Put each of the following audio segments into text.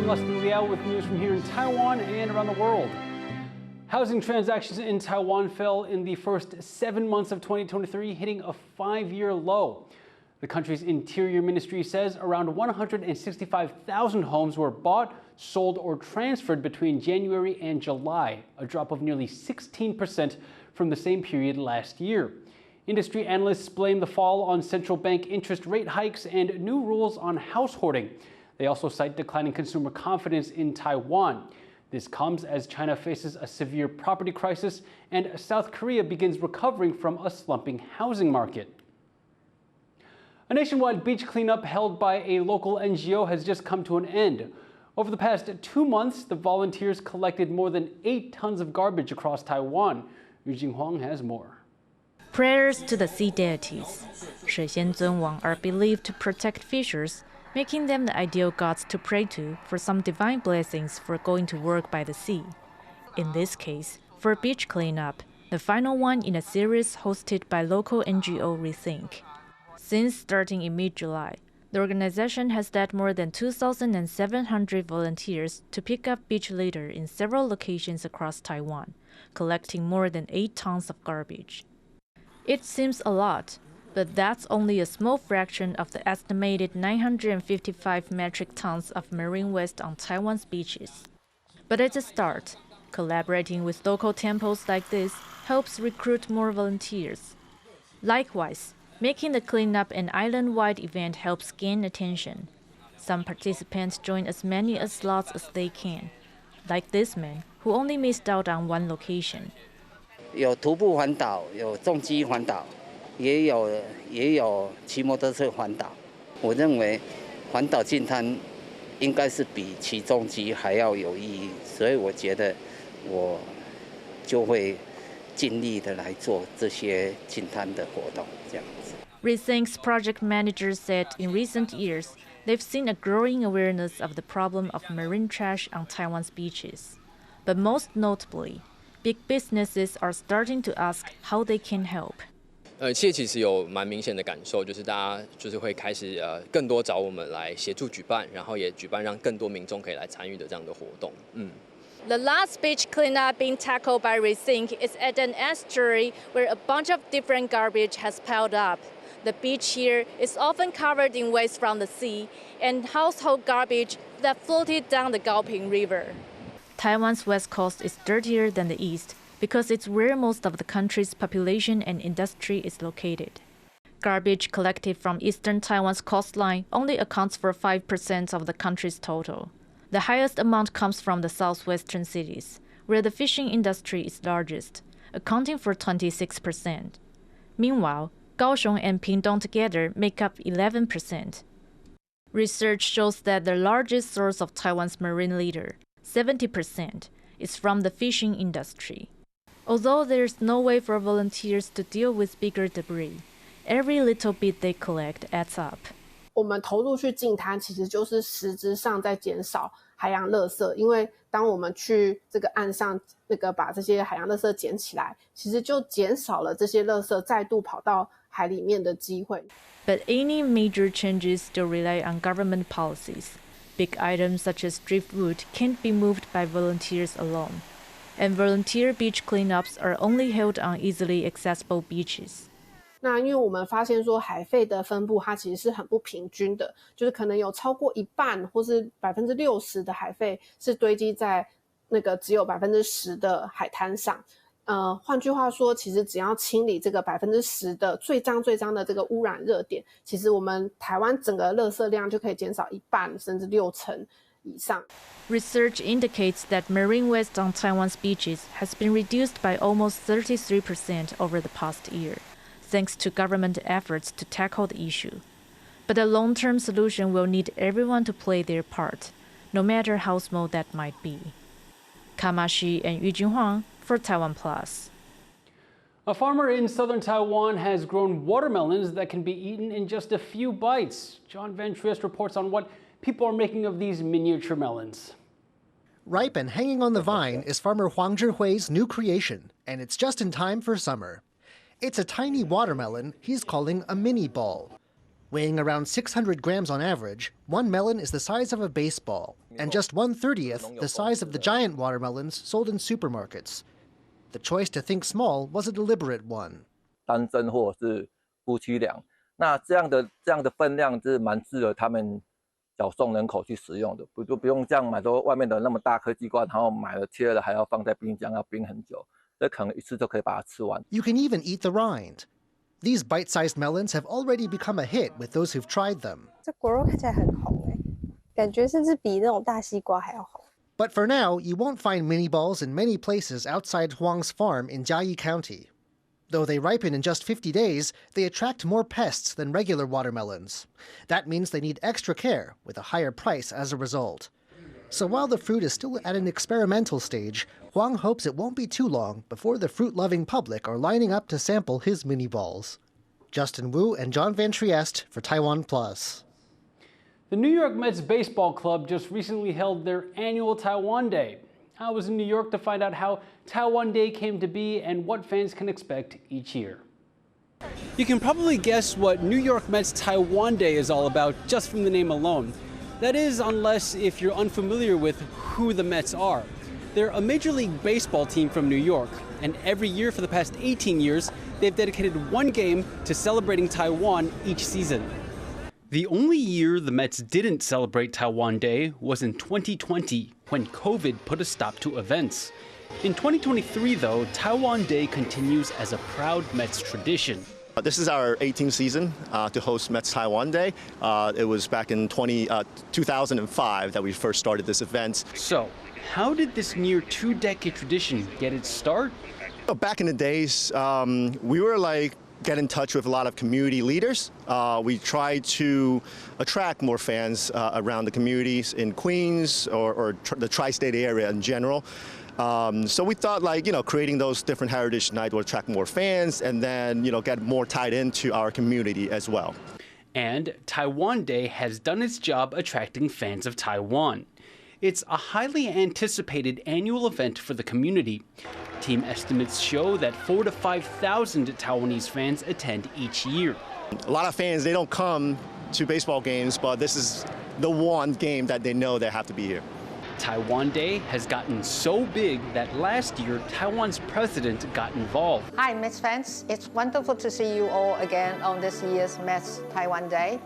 I'm Liao with news from here in Taiwan and around the world. Housing transactions in Taiwan fell in the first 7 months of 2023, hitting a 5-year low. The country's Interior Ministry says around 165,000 homes were bought, sold, or transferred between January and July, a drop of nearly 16% from the same period last year. Industry analysts blame the fall on central bank interest rate hikes and new rules on house hoarding. They also cite declining consumer confidence in Taiwan. This comes as China faces a severe property crisis and South Korea begins recovering from a slumping housing market. A nationwide beach cleanup held by a local NGO has just come to an end. Over the past 2 months, the volunteers collected more than 8 tons of garbage across Taiwan. Yu Jinghuang has more. Prayers to the sea deities. 水仙尊王 are believed to protect fishers, making them the ideal gods to pray to for some divine blessings for going to work by the sea. In this case, for beach cleanup, the final one in a series hosted by local NGO Rethink. Since starting in mid-July, the organization has led more than 2,700 volunteers to pick up beach litter in several locations across Taiwan, collecting more than 8 tons of garbage. It seems a lot, but that's only a small fraction of the estimated 955 metric tons of marine waste on Taiwan's beaches. But it's a start. Collaborating with local temples like this helps recruit more volunteers. Likewise, making the cleanup an island-wide event helps gain attention. Some participants join as many slots as they can, like this man, who only missed out on one location. 有徒步环岛，有重机环岛，也有骑摩托车环岛。我认为环岛净滩应该是比骑重机还要有意义，所以我觉得我就会尽力的来做这些净滩的活动，这样子。Rethink's project manager said in recent years, they've seen a growing awareness of the problem of marine trash on Taiwan's beaches. But most notably, big businesses are starting to ask how they can help. 其实有蛮明显的感受，就是大家就是会开始更多找我们来协助举办，然后也举办让更多民众可以来参与的这样的活动。The last beach cleanup being tackled by Rethink is at an estuary where a bunch of different garbage has piled up. The beach here is often covered in waste from the sea and household garbage that floated down the Gaoping River. Taiwan's west coast is dirtier than the east because it's where most of the country's population and industry is located. Garbage collected from eastern Taiwan's coastline only accounts for 5% of the country's total. The highest amount comes from the southwestern cities, where the fishing industry is largest, accounting for 26%. Meanwhile, Kaohsiung and Pingtung together make up 11%. Research shows that the largest source of Taiwan's marine litter, 70%, is from the fishing industry. Although there's no way for volunteers to deal with bigger debris, every little bit they collect adds up. 我们投入去净滩，其实就是实质上在减少海洋垃圾，因为当我们去这个岸上把这些海洋垃圾捡起来，其实就减少了这些垃圾再度跑到海里面的机会。But any major changes still rely on government policies. Big items such as driftwood can't be moved by volunteers alone. And volunteer beach cleanups are only held on easily accessible beaches. 那因为我们发现说海废的分布它其实是很不平均的，就是可能有超过一半或是60%的海废是堆积在只有10%的海滩上。换句话说，其实只要清理这个10%的最脏的这个污染热点，其实我们台湾整个垃圾量就可以减少一半甚至60%以上。Research indicates that marine waste on Taiwan's beaches has been reduced by almost 33% over the past year, thanks to government efforts to tackle the issue. But a long-term solution will need everyone to play their part, no matter how small that might be. Kamashi and Yu Jinghuang for TaiwanPlus. A farmer in southern Taiwan has grown watermelons that can be eaten in just a few bites. John Van Triest reports on what people are making of these miniature melons. Ripe and hanging on the vine is farmer Huang Zhihui's new creation, and it's just in time for summer. It's a tiny watermelon he's calling a mini ball. Weighing around 600 grams on average, one melon is the size of a baseball. and just 1/30th the size of the giant watermelons sold in supermarkets. The choice to think small was a deliberate one. 单身或者是夫妻俩，那这样的分量是蛮适合他们小众人口去使用的，不用这样买到外面的那么大颗鸡块，然后买了切了还要放在冰箱要冰很久，这可能一次就可以把它吃完。You can even eat the rind. These bite-sized melons have already become a hit with those who've tried them. 这果肉看起来很红哎，感觉甚至比那种大西瓜还要红。 But for now, you won't find mini balls in many places outside Huang's farm in Chiayi County. Though they ripen in just 50 days, they attract more pests than regular watermelons. That means they need extra care, with a higher price as a result. So while the fruit is still at an experimental stage, Huang hopes it won't be too long before the fruit-loving public are lining up to sample his mini balls. Justin Wu and John Van Trieste for TaiwanPlus. The New York Mets baseball club just recently held their annual Taiwan Day. I was in New York to find out how Taiwan Day came to be and what fans can expect each year. You can probably guess what New York Mets Taiwan Day is all about just from the name alone. That is, unless if you're unfamiliar with who the Mets are. They're a Major League Baseball team from New York, and every year for the past 18 years, they've dedicated one game to celebrating Taiwan each season. The only year the Mets didn't celebrate Taiwan Day was in 2020, when COVID put a stop to events. In 2023, though, Taiwan Day continues as a proud Mets tradition. This is our 18th season to host Mets Taiwan Day. It was back in 2005 that we first started this event. So, how did this near two-decade tradition get its start? Back in the days, we were get in touch with a lot of community leaders. We tried to attract more fans around the communities in Queens or the tri-state area in general. So we thought creating those different heritage nights would attract more fans and then, get more tied into our community as well. And Taiwan Day has done its job attracting fans of Taiwan. It's a highly anticipated annual event for the community. Team estimates show that 4,000 to 5,000 Taiwanese fans attend each year. A lot of fans, they don't come to baseball games, but this is the one game that they know they have to be here. Taiwan Day has gotten so big that last year, Taiwan's president got involved. Hi, Mets fans. It's wonderful to see you all again on this year's Mets Taiwan Day.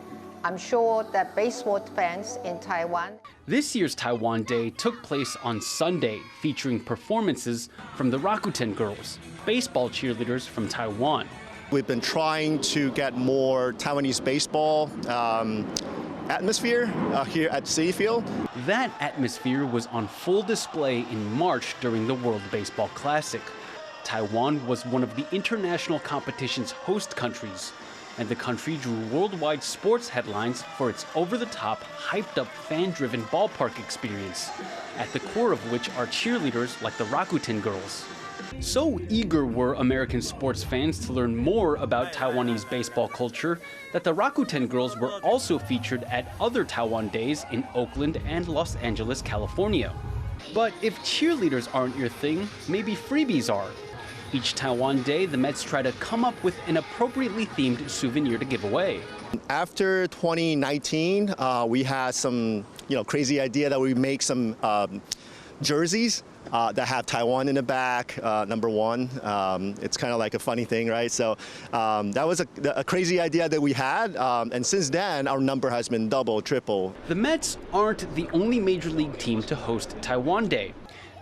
I'm sure that baseball fans in Taiwan. This year's Taiwan Day took place on Sunday, featuring performances from the Rakuten girls, baseball cheerleaders from Taiwan. We've been trying to get more Taiwanese baseball atmosphere here at Citi Field. That atmosphere was on full display in March during the World Baseball Classic. Taiwan was one of the international competition's host countries, and the country drew worldwide sports headlines for its over-the-top, hyped-up, fan-driven ballpark experience, at the core of which are cheerleaders like the Rakuten girls. So eager were American sports fans to learn more about Taiwanese baseball culture that the Rakuten girls were also featured at other Taiwan Days in Oakland and Los Angeles, California. But if cheerleaders aren't your thing, maybe freebies are. Each Taiwan Day, the Mets try to come up with an appropriately themed souvenir to give away. After 2019, we had some, crazy idea that we make some jerseys that have Taiwan in the back, number one. It's kind of like a funny thing, right? So that was a crazy idea that we had, and since then, our number has been double, triple. The Mets aren't the only Major League team to host Taiwan Day.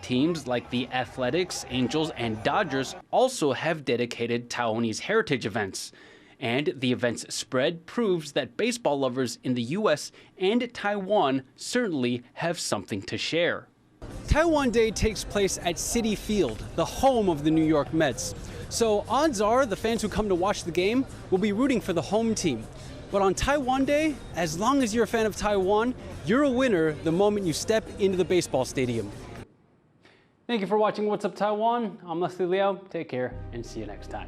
Teams like the Athletics, Angels, and Dodgers also have dedicated Taiwanese heritage events. And the event's spread proves that baseball lovers in the US and Taiwan certainly have something to share. Taiwan Day takes place at Citi Field, the home of the New York Mets. So odds are the fans who come to watch the game will be rooting for the home team. But on Taiwan Day, as long as you're a fan of Taiwan, you're a winner the moment you step into the baseball stadium. Thank you for watching What's Up Taiwan. I'm Liao. Take care and see you next time.